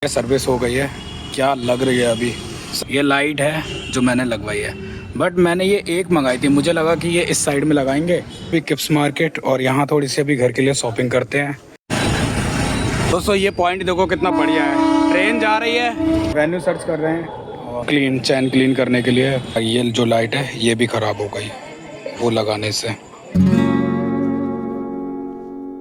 Service हो गई है, क्या लग रही है अभी। ये लाइट है जो मैंने लगवाई है, बट मैंने ये एक मंगाई थी, मुझे लगा कि ये इस साइड में लगाएंगे। अभी किप्स मार्केट और यहाँ थोड़ी सी अभी घर के लिए शॉपिंग करते हैं। दोस्तों ये पॉइंट देखो कितना बढ़िया है, ट्रेन जा रही है, वेन्यू सर्च कर रहे हैं और क्लीन चैन क्लीन करने के लिए। ये जो लाइट है ये भी ख़राब हो गई वो लगाने से।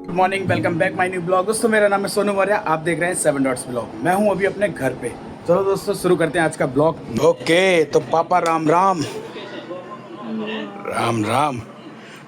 Good morning, welcome back my new blog. दोस्तों मेरा नाम है सोनू मौर्य, आप देख रहे हैं 7 डॉट्स ब्लॉग। मैं हूं अभी अपने घर पे। चलो दोस्तों शुरू करते हैं आज का ब्लॉग। ओके तो पापा राम राम राम राम।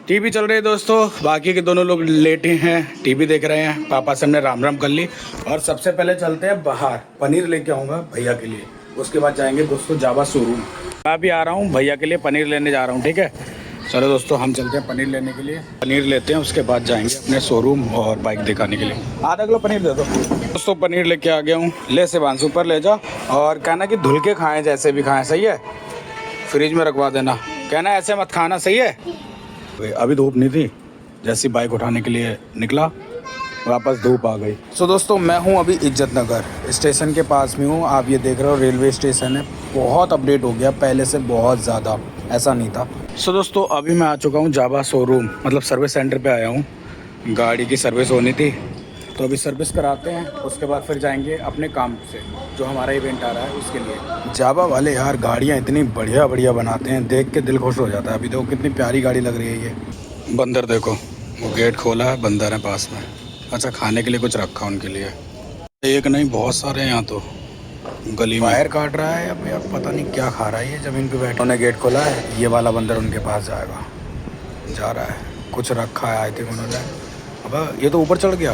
टीवी चल रही है दोस्तों, बाकी के दोनों लोग लेटे हैं टीवी देख रहे हैं। पापा से हमने राम राम कर ली और सबसे पहले चलते हैं बाहर, पनीर लेके आऊँगा भैया के लिए। उसके बाद जाएंगे दोस्तों जावा शोरूम। मैं भी आ रहा हूँ, भैया के लिए पनीर लेने जा रहा हूँ, ठीक है। चलो दोस्तों हम चलते हैं पनीर लेने के लिए, पनीर लेते हैं, उसके बाद जाएंगे अपने शोरूम और बाइक दिखाने के लिए। आधा किलो पनीर दे दो दोस्तों। पनीर लेके आ गया हूँ, ले शिवांशु पर ले जाओ और कहना कि धुल के खाएं, जैसे भी खाएं, सही है। फ्रिज में रखवा देना, कहना ऐसे मत खाना, सही है। अभी धूप नहीं थी, जैसी बाइक उठाने के लिए निकला वापस धूप आ गई। सो दोस्तों मैं हूँ अभी इज्जत नगर स्टेशन के पास में हूँ। आप ये देख रहे हो रेलवे स्टेशन है, बहुत अपडेट हो गया पहले से, बहुत ज़्यादा, ऐसा नहीं था। सो दोस्तों अभी मैं आ चुका हूँ जावा शोरूम, मतलब सर्विस सेंटर पे आया हूँ। गाड़ी की सर्विस होनी थी तो अभी सर्विस कराते हैं, उसके बाद फिर जाएंगे अपने काम से, जो हमारा इवेंट आ रहा है उसके लिए। जावा वाले यार गाड़ियाँ इतनी बढ़िया बढ़िया बनाते हैं, देख के दिल खुश हो जाता है। अभी देखो कितनी प्यारी गाड़ी लग रही है ये। बंदर देखो, वो गेट खोला है, बंदर है पास में। अच्छा खाने के लिए कुछ रखा उनके लिए, एक नहीं बहुत सारे हैं यहाँ तो। गली में वायर काट रहा है, अब पता नहीं क्या खा रहा है ये ज़मीन पे बैठे। उन्होंने गेट खोला है, ये वाला बंदर उनके पास जाएगा, जा रहा है, कुछ रखा है आई थिंक उन्होंने। अब ये तो ऊपर चढ़ गया।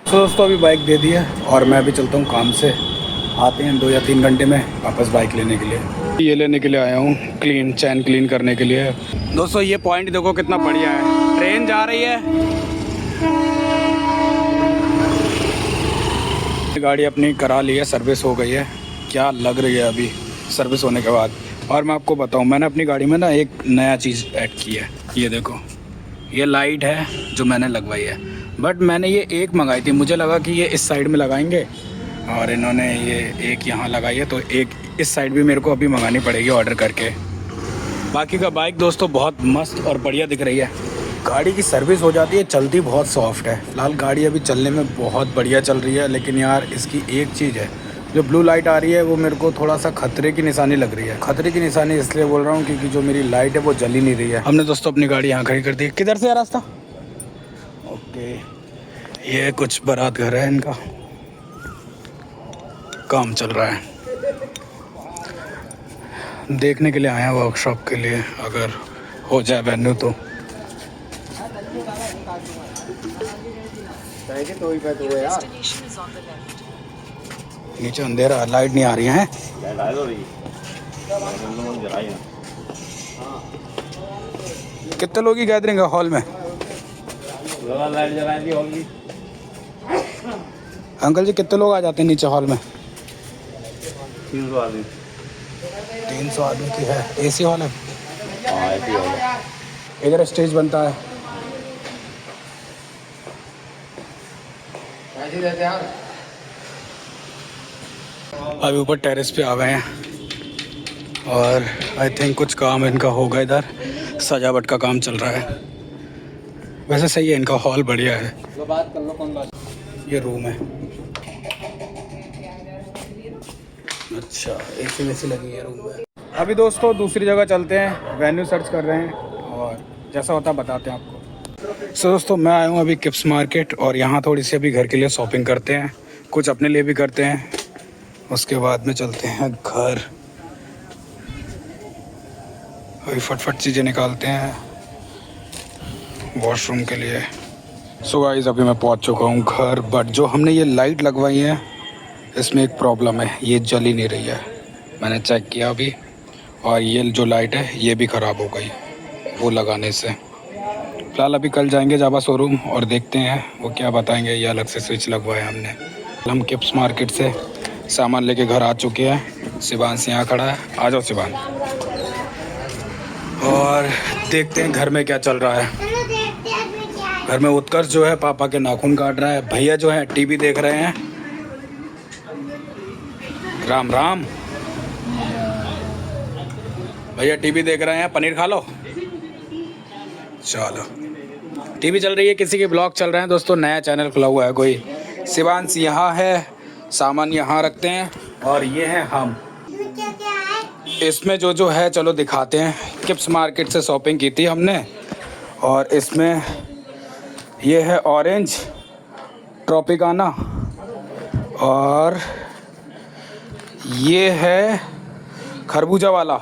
तो दोस्तों अभी बाइक दे दी है और मैं भी चलता हूँ काम से। आते हैं 2 या 3 घंटे में वापस बाइक लेने के लिए। ये लेने के लिए आया हूँ, क्लीन चैन क्लीन करने के लिए। दोस्तों ये पॉइंट देखो कितना बढ़िया है, ट्रेन जा रही है। गाड़ी अपनी करा ली है, सर्विस हो गई है, क्या लग रही है अभी सर्विस होने के बाद। और मैं आपको बताऊं, मैंने अपनी गाड़ी में ना एक नया चीज़ ऐड की है। ये देखो, ये लाइट है जो मैंने लगवाई है, बट मैंने ये एक मंगाई थी, मुझे लगा कि ये इस साइड में लगाएंगे और इन्होंने ये एक यहाँ लगाई है, तो एक इस साइड भी मेरे को अभी मंगानी पड़ेगी ऑर्डर करके। बाकी का बाइक दोस्तों बहुत मस्त और बढ़िया दिख रही है। गाड़ी की सर्विस हो जाती है, चलती बहुत सॉफ्ट है। फिलहाल गाड़ी अभी चलने में बहुत बढ़िया चल रही है, लेकिन यार इसकी एक चीज़ है, जो ब्लू लाइट आ रही है वो मेरे को थोड़ा सा खतरे की निशानी लग रही है। खतरे की निशानी इसलिए बोल रहा हूँ क्योंकि जो मेरी लाइट है वो जल ही नहीं रही है। हमने दोस्तों अपनी गाड़ी यहाँ खड़ी कर दी। किधर से है रास्ता? ओके, ये कुछ बारात घर है, इनका काम चल रहा है, देखने के लिए आया वर्कशॉप के लिए, अगर हो जाए वेन्यू तो। नीचे अंधेरा, लाइट नहीं आ रही है। कितने लोग की गैदरिंग है हॉल में? अंकल जी कितने लोग आ जाते हैं नीचे हॉल में? 300 आदमी। 300 आदमी की है। एसी हॉल है? हाँ ऐसी हो गया। इधर स्टेज बनता है। अभी ऊपर टेरेस पे आ गए हैं और आई थिंक कुछ काम इनका होगा, इधर सजावट का काम चल रहा है। वैसे सही है, इनका हॉल बढ़िया है। बात कर लो, कौन बात? ये रूम है, अच्छा एसी वैसी लगी है रूम में। अभी दोस्तों दूसरी जगह चलते हैं, वेन्यू सर्च कर रहे हैं और जैसा होता बताते हैं आपको। सो दोस्तों मैं आया हूँ अभी किप्स मार्केट और यहाँ थोड़ी सी अभी घर के लिए शॉपिंग करते हैं, कुछ अपने लिए भी करते हैं, उसके बाद में चलते हैं घर। अभी फटफट चीज़ें निकालते हैं वॉशरूम के लिए। सो गाइस अभी मैं पहुंच चुका हूं घर, बट जो हमने ये लाइट लगवाई है इसमें एक प्रॉब्लम है, ये जल ही नहीं रही है। मैंने चेक किया अभी और ये जो लाइट है ये भी ख़राब हो गई वो लगाने से। फिलहाल अभी कल जाएंगे जावा शोरूम और देखते हैं वो क्या बताएंगे। ये अलग से स्विच लगवाया हमने। हम किप्स मार्केट से सामान लेके घर आ चुके हैं। शिवांश यहाँ खड़ा है, आ जाओ शिवांश, और देखते हैं घर में क्या चल रहा है। घर में उत्कर्ष जो है पापा के नाखून काट रहा है, भैया जो है टीवी देख रहे हैं राम राम भैया, टीवी देख रहे हैं, पनीर खा लो। चलो, टीवी चल रही है, किसी के ब्लॉग चल रहे हैं दोस्तों, नया चैनल खुला हुआ है कोई। शिवांश यहाँ है, सामान यहाँ रखते हैं, और ये हैं हम। इसमें जो है चलो दिखाते हैं। किप्स मार्केट से शॉपिंग की थी हमने, और इसमें ये है ऑरेंज ट्रॉपिकाना, और ये है खरबूजा वाला।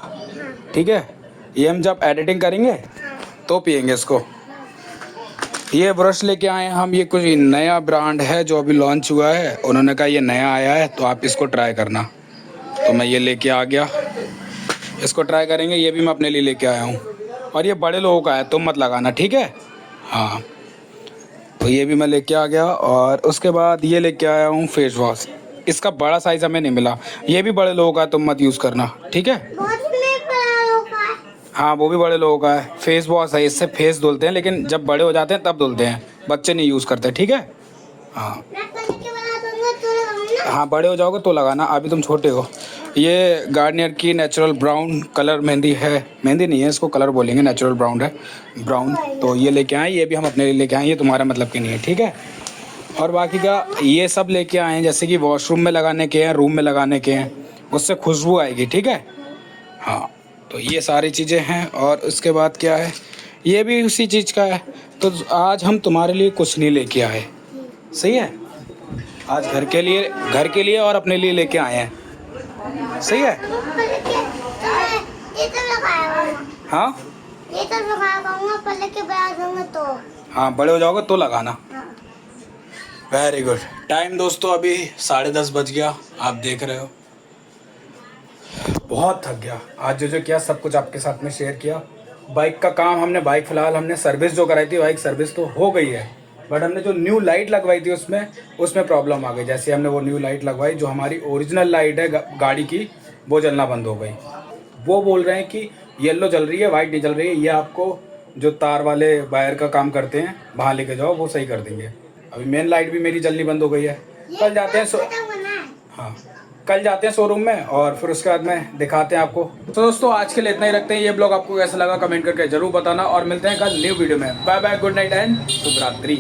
ठीक है, ये हम जब एडिटिंग करेंगे तो पियेंगे इसको। ये ब्रश लेके आए हैं हम, ये कुछ नया ब्रांड है जो अभी लॉन्च हुआ है, उन्होंने कहा ये नया आया है तो आप इसको ट्राई करना, तो मैं ये लेके आ गया, इसको ट्राई करेंगे। ये भी मैं अपने लिए लेके आया हूँ, और ये बड़े लोगों का है, तुम मत लगाना, ठीक है। हाँ, तो ये भी मैं लेके आ गया, और उसके बाद ये लेके आया हूँ फेस वॉश। इसका बड़ा साइज़ हमें नहीं मिला, ये भी बड़े लोगों का है, तुम मत यूज़ करना, ठीक है। हाँ, वो भी बड़े लोगों का है, फेस वॉश है, इससे फेस धुलते हैं, लेकिन जब बड़े हो जाते हैं तब धुलते हैं, बच्चे नहीं यूज़ करते, ठीक है। हाँ हाँ, बड़े हो जाओगे तो लगाना, अभी तुम छोटे हो। ये गार्नियर की नेचुरल ब्राउन कलर मेहंदी है, मेहंदी नहीं है इसको, कलर बोलेंगे, नेचुरल ब्राउन है, ब्राउन। तो ये लेके आए, ये भी हम अपने लिए लेके आए, ये तुम्हारा मतलब की नहीं है, ठीक है। और बाकी का ये सब लेके आए हैं, जैसे कि वॉशरूम में लगाने के हैं, रूम में लगाने के हैं, उससे खुशबू आएगी, ठीक है। हाँ, तो ये सारी चीज़ें हैं, और उसके बाद क्या है, ये भी उसी चीज़ का है। तो आज हम तुम्हारे लिए कुछ नहीं लेके आए, सही है। आज घर के लिए और अपने लिए लेके आए हैं, सही है। हाँ हाँ, बड़े हो जाओगे तो लगाना। Very good. टाइम दोस्तों अभी 10:30 बज गया, आप देख रहे हो। बहुत थक गया आज, जो किया सब कुछ आपके साथ में शेयर किया। बाइक का काम हमने, बाइक फ़िलहाल हमने सर्विस जो कराई थी, बाइक सर्विस तो हो गई है, बट हमने जो न्यू लाइट लगवाई थी उसमें प्रॉब्लम आ गई। जैसे हमने वो न्यू लाइट लगवाई, जो हमारी ओरिजिनल लाइट है गाड़ी की, वो जलना बंद हो गई। वो बोल रहे हैं कि येलो जल रही है, वाइट नहीं जल रही है, ये आपको जो तार वाले वायर का काम करते हैं वहाँ लेके जाओ, वो सही कर देंगे। अभी मेन लाइट भी मेरी जलनी बंद हो गई है। कल जाते हैं हाँ, कल जाते हैं शोरूम में, और फिर उसके बाद में दिखाते हैं आपको। तो दोस्तों आज के लिए इतना ही रखते हैं। ये ब्लॉग आपको कैसा लगा कमेंट करके जरूर बताना, और मिलते हैं कल न्यू वीडियो में। Bye bye, good night and शुभ रात्रि।